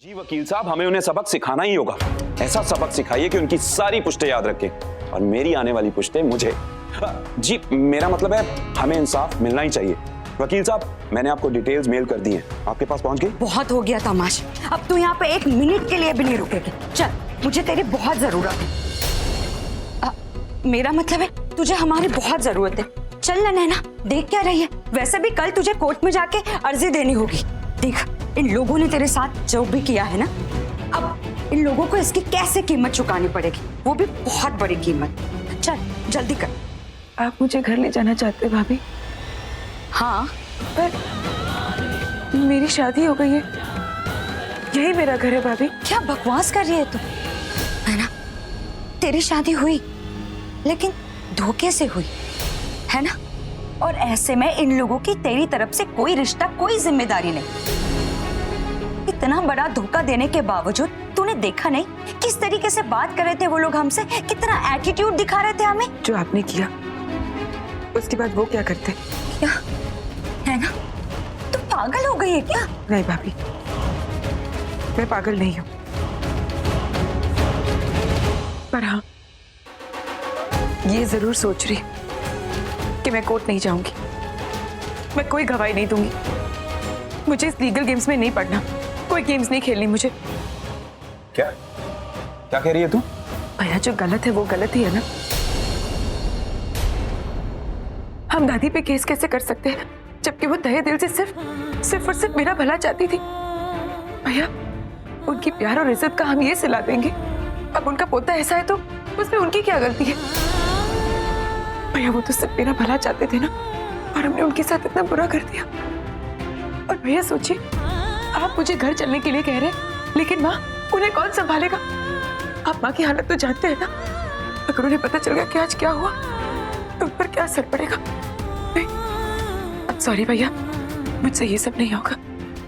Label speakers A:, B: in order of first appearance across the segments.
A: जी वकील साहब, हमें उन्हें सबक सिखाना ही होगा। ऐसा सबक सिखाइए कि उनकी सारी पुश्तें याद रखें और मेरी आने वाली पुश्तें मुझे। जी मेरा मतलब है हमें इंसाफ मिलना ही चाहिए। वकील साहब, मैंने आपको डिटेल्स मेल कर दी हैं, आपके पास पहुंच गई?
B: बहुत हो गया तमाश, अब तू यहाँ पे 1 मिनट के लिए भी नहीं रुकेगी। चल, मुझे तेरी बहुत जरूरत है। मेरा मतलब है तुझे हमारी बहुत जरूरत है। चल ना नैना, देख क्या रही है? वैसे भी कल तुझे कोर्ट में जाके अर्जी देनी होगी। देख, इन लोगों ने तेरे साथ जो भी किया है ना, अब इन लोगों को इसकी कैसे कीमत चुकानी पड़ेगी, वो भी बहुत बड़ी कीमत। चल जल्दी कर।
C: आप मुझे घर ले जाना चाहते हैं भाभी?
B: हाँ,
C: पर मेरी शादी हो गई है, यही मेरा घर है भाभी।
B: क्या बकवास कर रही है तू? है ना, तेरी शादी हुई लेकिन धोखे से हुई है ना, और ऐसे में इन लोगों की तेरी तरफ से कोई रिश्ता, कोई जिम्मेदारी नहीं। इतना बड़ा धोखा देने के बावजूद तूने देखा नहीं किस तरीके से बात कर रहे थे वो लोग हमसे, कितना एटीट्यूड दिखा रहे थे हमें।
C: जो आपने किया उसके बाद वो क्या करते?
B: क्या है ना, तू पागल हो गई है क्या?
C: नहीं भाभी, मैं पागल नहीं हूं, पर हाँ ये जरूर सोच रही कि मैं कोर्ट नहीं जाऊंगी, मैं कोई गवाही नहीं दूंगी। मुझे इस लीगल गेम्स में नहीं पढ़ना, कोई गेम्स नहीं खेलनी मुझे।
A: क्या क्या कह रही है तू?
C: भैया, जो गलत है वो गलत ही है ना। हम दादी पे केस कैसे कर सकते हैं जबकि वो तहे दिल से सिर्फ और सिर्फ मेरा भला चाहती थी। भैया, उनकी प्यार और इज्जत का हम ये सिला देंगे। अब उनका पोता ऐसा है तो उसमें उनकी क्या गलती है? भैया, वो तो सिर्फ मेरा भला चाहते थे ना, और हमने उनके साथ इतना बुरा कर दिया। और भैया सोचिए, आप मुझे घर चलने के लिए कह रहे हैं, लेकिन माँ, उन्हें कौन संभालेगा? आप माँ की हालत तो जानते हैं ना। अगर उन्हें पता चल गया कि आज क्या हुआ तो उन पर क्या असर पड़ेगा। नहीं, अब सॉरी भैया, मुझसे ये सब नहीं होगा,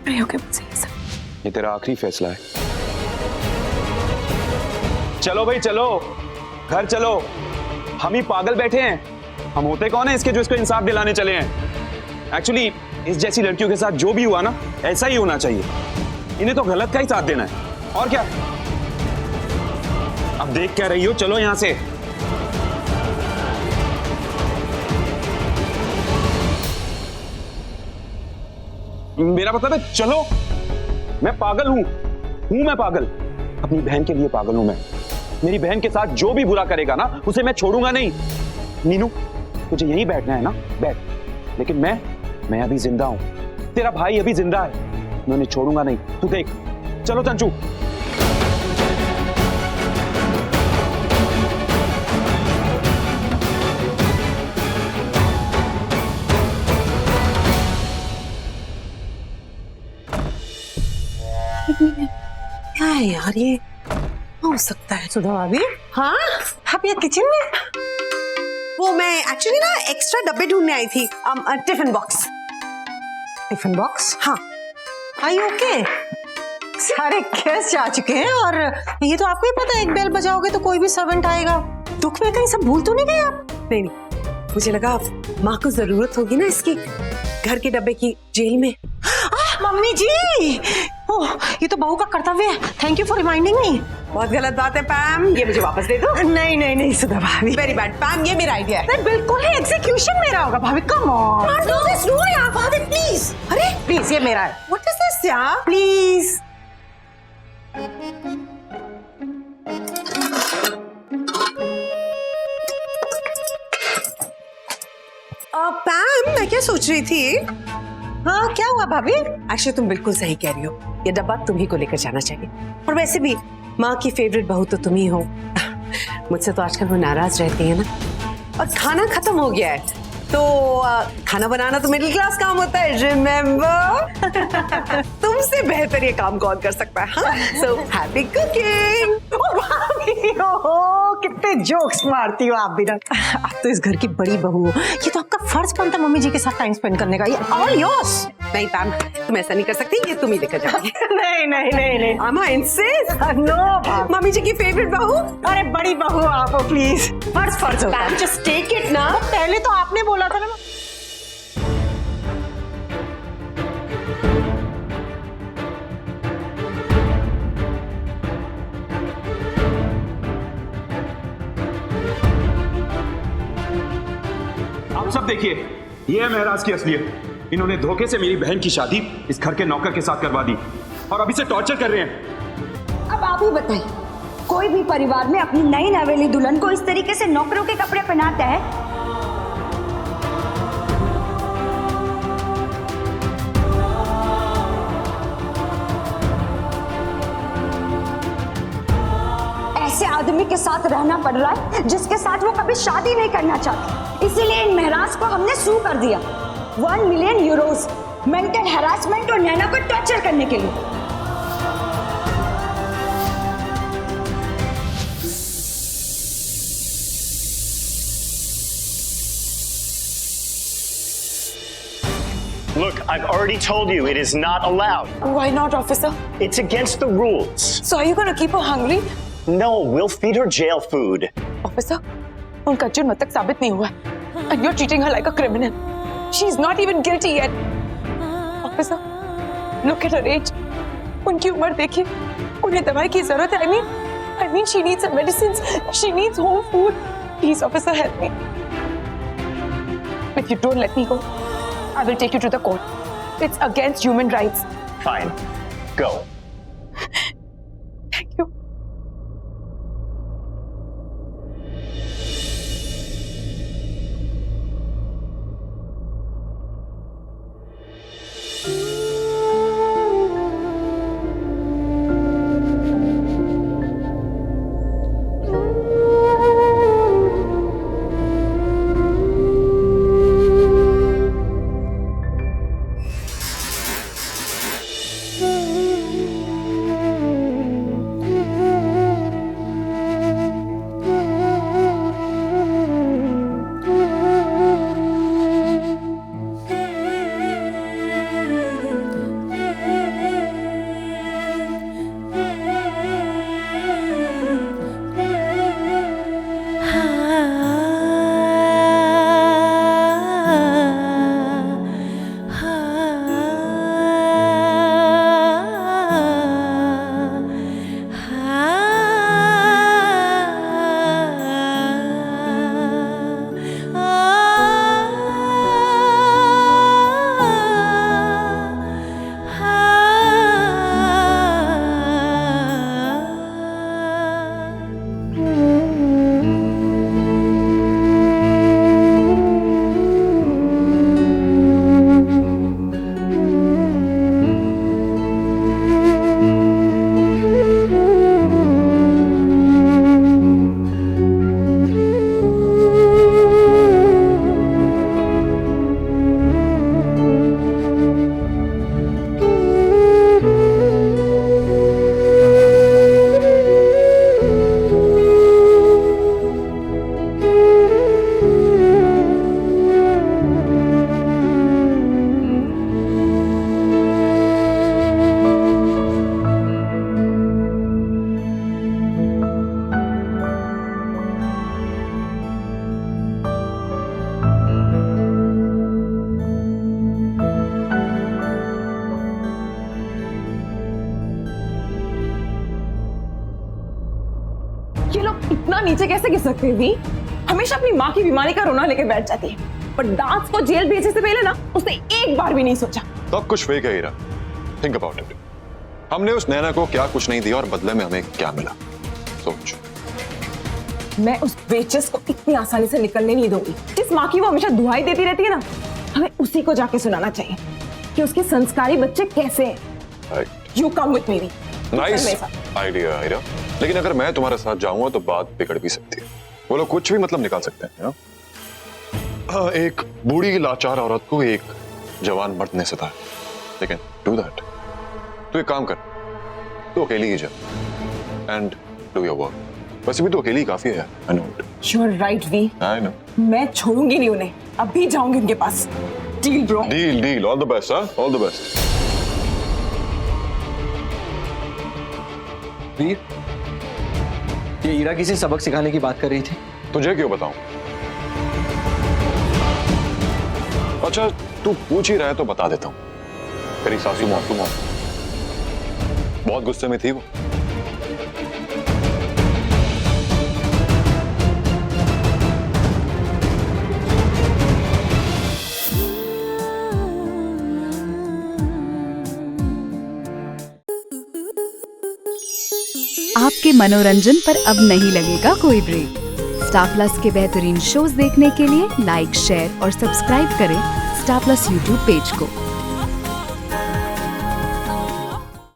C: नहीं होगा मुझसे ये सब।
A: ये तेरा आखिरी फैसला है। चलो भाई चलो, घर चलो। हम ही पागल बैठे हैं, हम होते कौन है इसके जो इसको इंसाफ दिलाने चले हैं। एक्चुअली इस जैसी लड़कियों के साथ जो भी हुआ ना, ऐसा ही होना चाहिए। इन्हें तो गलत का ही साथ देना है, और क्या। अब देख क्या रही हो, चलो यहां से। मेरा मतलब है चलो। मैं पागल हूं मैं पागल, अपनी बहन के लिए पागल हूं मैं। मेरी बहन के साथ जो भी बुरा करेगा ना, उसे मैं छोड़ूंगा नहीं। मीनू, तुझे यहीं बैठना है ना, बैठ। लेकिन मैं अभी जिंदा हूं, तेरा भाई अभी जिंदा है, मैं उन्हें छोड़ूंगा नहीं। तू देख, चलो चंचू।
D: क्या है यार, ये हो सकता है? सुधा भाभी, हाँ आप ये किचन में? वो मैं एक्चुअली ना एक्स्ट्रा डब्बे ढूंढने आई थी। Tiffin box. Tiffin box? हाँ। आई ओके? सारे गेस्ट आ चुके हैं और ये तो आपको ही पता है, एक बेल बजाओगे तो कोई भी सर्वेंट आएगा। दुख में कहीं सब भूल तो नहीं गए आप? नहीं, मुझे लगा माँ को जरूरत होगी ना इसकी घर के डब्बे की, जेल में। मम्मी जी, ओह, ये तो बहू का कर्तव्य है। Thank you for reminding me. बहुत गलत बात है पैम, ये मुझे वापस दे दो। नहीं नहीं नहीं सुधा भाभी, वेरी बैड पैम, ये मेरा आइडिया है। बिल्कुल ही एग्जीक्यूशन मेरा होगा भाभी, come on. Not do this, no यार भाभी प्लीज। अरे प्लीज, ये मेरा है। व्हाट इज दिस यार, प्लीज। पैम, मैं क्या सोच रही थी? हाँ क्या हुआ भाभी? एक्चुअली तुम बिल्कुल सही कह रही हो, ये डब्बा तुम्ही को लेकर जाना चाहिए। और वैसे भी माँ की फेवरेट बहू तो तुम ही हो। मुझसे तो आजकल वो नाराज रहती है ना। और खाना खत्म हो गया है तो खाना बनाना तो मिडिल क्लास काम होता है, रिमेम्बर। तुमसे बेहतर ये काम कौन कर सकता है? So happy cooking. कितने जोक्स मारती हो आप भी ना। आप तो इस घर की बड़ी बहू हो, ये तो आपका फर्ज बनता है मम्मी जी के साथ टाइम स्पेंड करने का। ये ऑल योर्स। नहीं पैम, तुम ऐसा नहीं कर सकती, ये तुम ही लेकर जाओगी। नहीं नहीं नहीं नहीं, अम्मा इंसिस्ट। नो, मम्मी जी की फेवरेट बहू। अरे बड़ी बहू आप हो, प्लीज। फर्ज होता है। जस्ट टेक इट ना। पहले तो आपने बोला था ना।
A: आप सब देखिए, ये है महराज की असलियत। इन्होंने धोखे से मेरी बहन की शादी इस घर के नौकर के साथ करवा दी और अभी से टॉर्चर कर रहे हैं।
B: अब आप ही बताइए, कोई भी परिवार में अपनी नई नवेली दुल्हन को इस तरीके से नौकरों के कपड़े पहनाता है? ऐसे आदमी के साथ रहना पड़ रहा है जिसके साथ वो कभी शादी नहीं करना चाहती। इसीलिए इन महराज को हमने सू कर दिया 1 मिलियन यूरोस मेंटल हैरासमेंट और नैना को टॉर्चर करने के लिए।
E: Look, I've already told you it is not allowed.
C: Why not, officer?
E: It's against the rules.
C: So are you going to keep her hungry?
E: No, we'll feed her jail food.
C: Officer, उनका जुर्म तक साबित नहीं हुआ and you're treating her like a criminal. She's not even guilty yet. Officer, look at her age. उनकी उम्र देखिए, उन्हें दवाई की जरूरत है. I mean, she needs some medicines. She needs home food. Please, officer, help me. If you don't let me go, I will take you to the court. It's against human rights.
E: Fine, go.
C: Thank you. ये लोग इतना नीचे कैसे गिर सकते हैं भी? हमेशा अपनी माँ की बीमारी का रोना लेके बैठ जाती है, पर दास को जेल भेजने से पहले ना उसने एक बार भी नहीं सोचा।
F: सब कुछ फेक है हीरा। Think about it. हमने उस नैना को क्या कुछ नहीं दिया और बदले में हमें क्या मिला, सोच।
C: मैं उस बेचस को इतनी आसानी से निकलने नहीं दूंगी। जिस माँ की वो हमेशा दुआई देती रहती है ना, हमें उसी को जाके सुनाना चाहिए कि उसके संस्कारी बच्चे कैसे हैं। You come with me.
F: Nice idea Heera, लेकिन अगर मैं तुम्हारे साथ जाऊंगा तो बात बिगड़ भी सकती है। वो लोग कुछ भी मतलब निकाल सकते हैं ना? हाँ, एक बूढ़ी लाचार औरत को एक जवान मर्द ने सताया, लेकिन डू दैट। तू एक काम कर, तू अकेली ही जा एंड डू योर वर्क। वैसे भी तो अकेली काफी है। I know it.
C: You are right वी।
F: I know.
C: मैं छोड़ूंगी नहीं उन्हें, अभी जाऊंगी उनके पास। Deal bro.
F: Deal deal. All the best. हाँ, ऑल द बेस्ट।
G: वीर, ये हीरा किसी सबक सिखाने की बात कर रही थी।
F: तुझे क्यों बताऊं? अच्छा, तू पूछ ही रहा है तो बता देता हूं। तेरी सासू मासूम बहुत गुस्से में थी वो।
H: आपके मनोरंजन पर अब नहीं लगेगा कोई ब्रेक। स्टार प्लस के बेहतरीन शोज देखने के लिए लाइक, शेयर और सब्सक्राइब करें स्टार प्लस यूट्यूब पेज को।